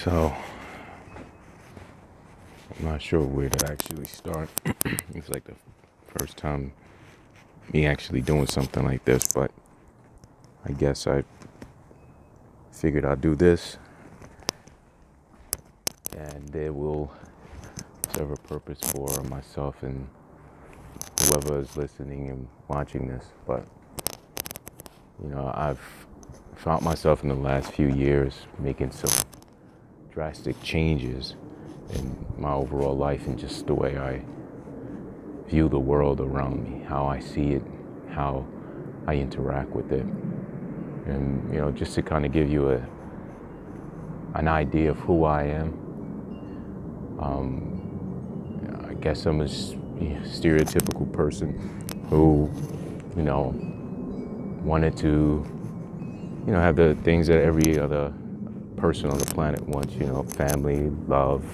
So, I'm not sure where to actually start. It's like the first time me actually doing something like this, but I guess I figured I'd do this and it will serve a purpose for myself and whoever is listening and watching this. But, I've found myself in the last few years making some drastic changes in my overall life and just the way I view the world around me, how I see it, how I interact with it. And, just to kind of give you an idea of who I am, I guess I'm a stereotypical person who, wanted to, have the things that every other person on the planet wants, family, love,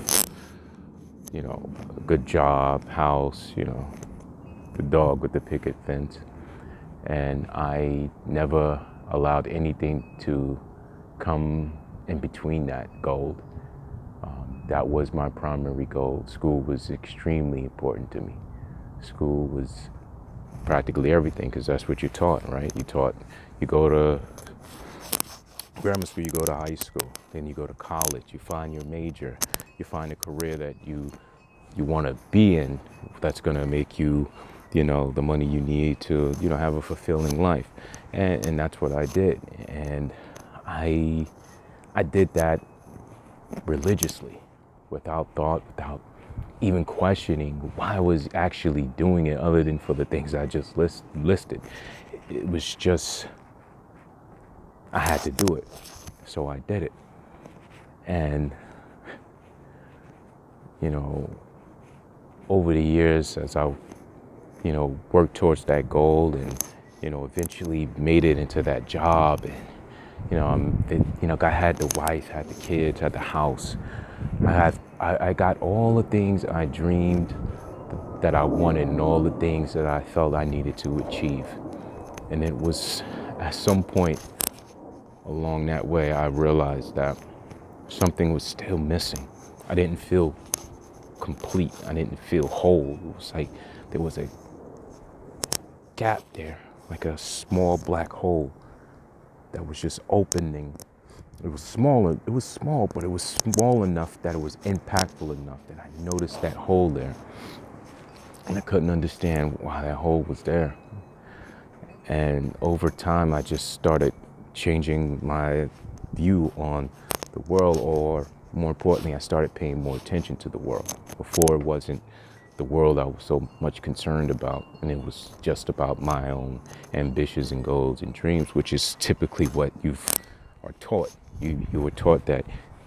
a good job, house, the dog with the picket fence. And I never allowed anything to come in between that goal. That was my primary goal. School was extremely important to me. School was practically everything because that's what you're taught, right? You go to grammar school, you go to high school, then you go to college, you find your major, you find a career that you want to be in that's going to make you, the money you need to, have a fulfilling life. And that's what I did. And I did that religiously, without thought, without even questioning why I was actually doing it other than for the things I just listed. It was just, I had to do it. So I did it. And, over the years, as I, worked towards that goal and, eventually made it into that job and, I had the wife, had the kids, had the house. I got all the things I dreamed that I wanted and all the things that I felt I needed to achieve. And it was at some point along that way, I realized that something was still missing. I didn't feel complete. I didn't feel whole. It was like there was a gap there, like a small black hole that was just opening. It was smaller. It was small, but it was small enough that it was impactful enough that I noticed that hole there. And I couldn't understand why that hole was there. And over time, I just started changing my view on the world, or more importantly, I started paying more attention to the world. Before, it wasn't the world I was so much concerned about, and it was just about my own ambitions and goals and dreams, which is typically what you are taught. You were taught that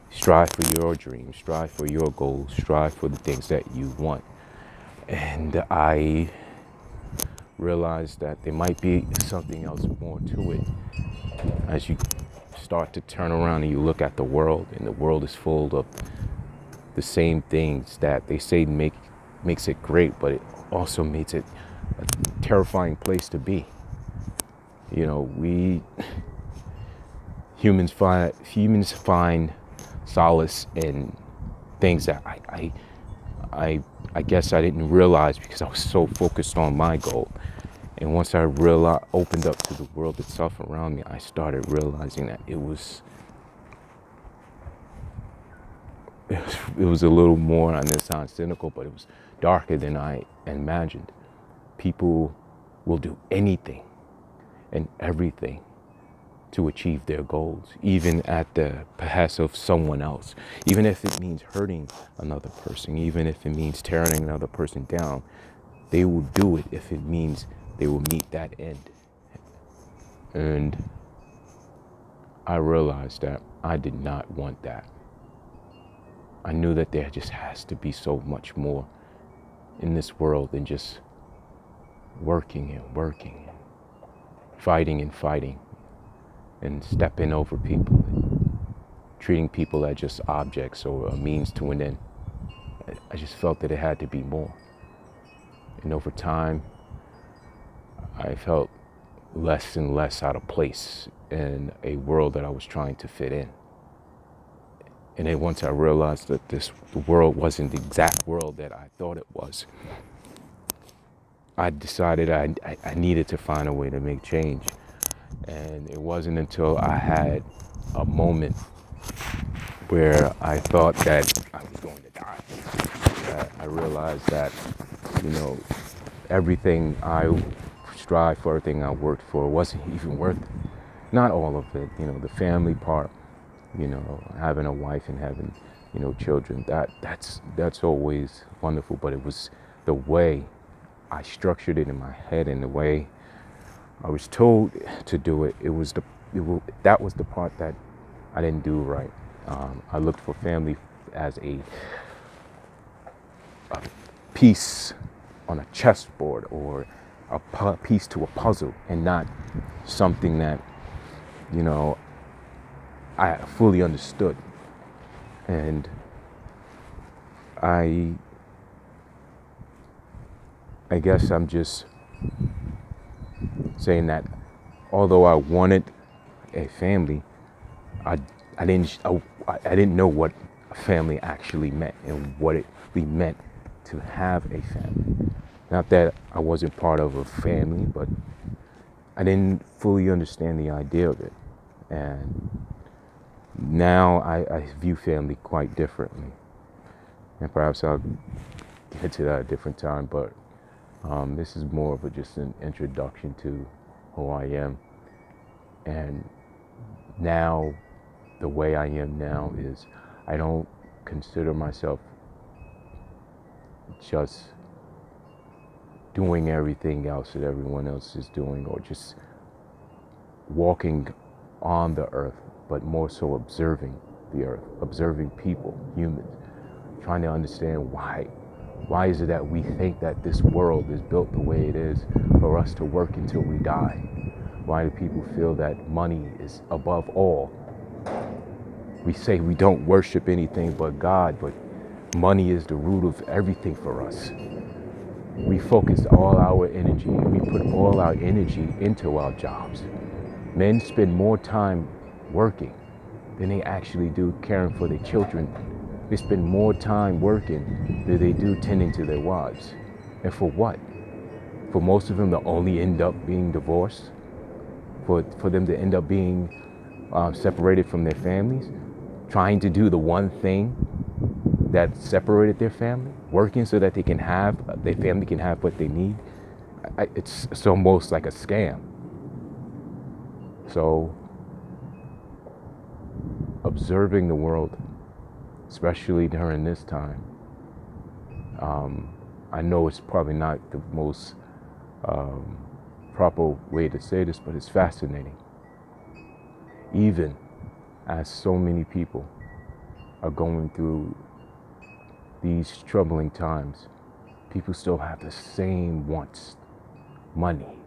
strive for your dreams, strive for your goals, strive for the things that you want. And I realized that there might be something else more to it. As you start to turn around and you look at the world, and the world is full of the same things that they say makes it great, but it also makes it a terrifying place to be. We humans find solace in things that I guess I didn't realize because I was so focused on my goal. And once I opened up to the world itself around me, I started realizing that it was a little more, and this sounds cynical, but it was darker than I imagined. People will do anything and everything to achieve their goals, even at the behest of someone else, even if it means hurting another person, even if it means tearing another person down. They will do it if it means they will meet that end. And I realized that I did not want that. I knew that there just has to be so much more in this world than just working and working, fighting and fighting, and stepping over people, and treating people as just objects or a means to an end. I just felt that it had to be more. And over time, I felt less and less out of place in a world that I was trying to fit in. And then once I realized that the world wasn't the exact world that I thought it was, I decided I needed to find a way to make change. And it wasn't until I had a moment where I thought that I was going to die that I realized that, you know, everything I strive for, everything I worked for wasn't even worth it. Not all of it, you know, the family part, you know, having a wife and having, you know, children, that's always wonderful, but it was the way I structured it in my head and the way I was told to do it. That was the part that I didn't do right. I looked for family as a piece on a chessboard or a piece to a puzzle, and not something that, you know, I fully understood. And I guess I'm just saying that although I wanted a family, I didn't know what a family actually meant and what it really meant to have a family. Not that I wasn't part of a family, but I didn't fully understand the idea of it. And now I view family quite differently. And perhaps I'll get to that at a different time, but this is more of just an introduction to who I am. And now, the way I am now is I don't consider myself just doing everything else that everyone else is doing, or just walking on the earth, but more so observing the earth, observing people, humans, trying to understand why is it that we think that this world is built the way it is for us to work until we die? Why do people feel that money is above all? We say we don't worship anything but God, but money is the root of everything for us. We focus all our energy, we put all our energy into our jobs. Men spend more time working than they actually do caring for their children. They spend more time working than they do tending to their wives. And for what? For most of them to only end up being divorced? For them to end up being separated from their families? Trying to do the one thing that separated their family? Working so that their family can have what they need? It's almost like a scam. So, observing the world, especially during this time, I know it's probably not the most proper way to say this, but it's fascinating. Even as so many people are going through these troubling times, people still have the same wants: money,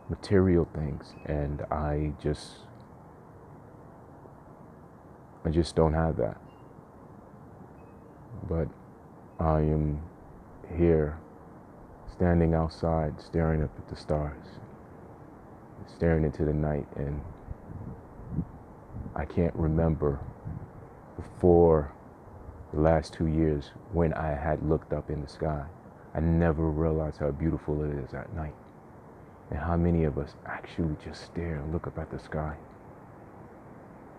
material things, and I just don't have that. But I am here, standing outside, staring up at the stars, staring into the night, and I can't remember before the last 2 years when I had looked up in the sky. I never realized how beautiful it is at night, and how many of us actually just stare and look up at the sky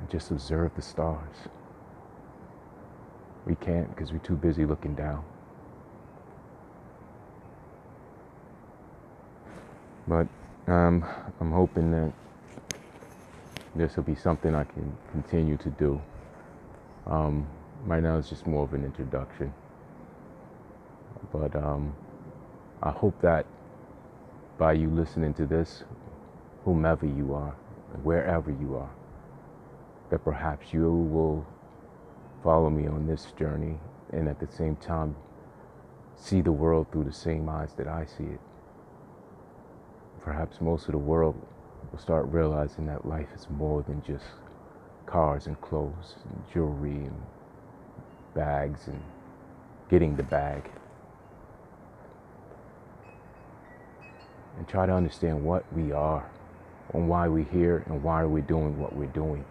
and just observe the stars. We can't, because we're too busy looking down. But I'm hoping that this will be something I can continue to do. Right now it's just more of an introduction. But I hope that by you listening to this, whomever you are, wherever you are, that perhaps you will follow me on this journey, and at the same time see the world through the same eyes that I see it. Perhaps most of the world will start realizing that life is more than just cars and clothes and jewelry and bags and getting the bag. And try to understand what we are and why we're here and why are we doing what we're doing.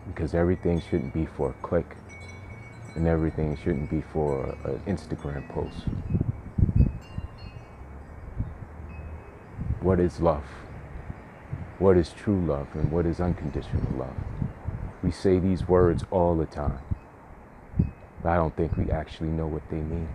because everything shouldn't be for a click, and everything shouldn't be for an Instagram post. What is love? What is true love, and what is unconditional love? We say these words all the time, but I don't think we actually know what they mean.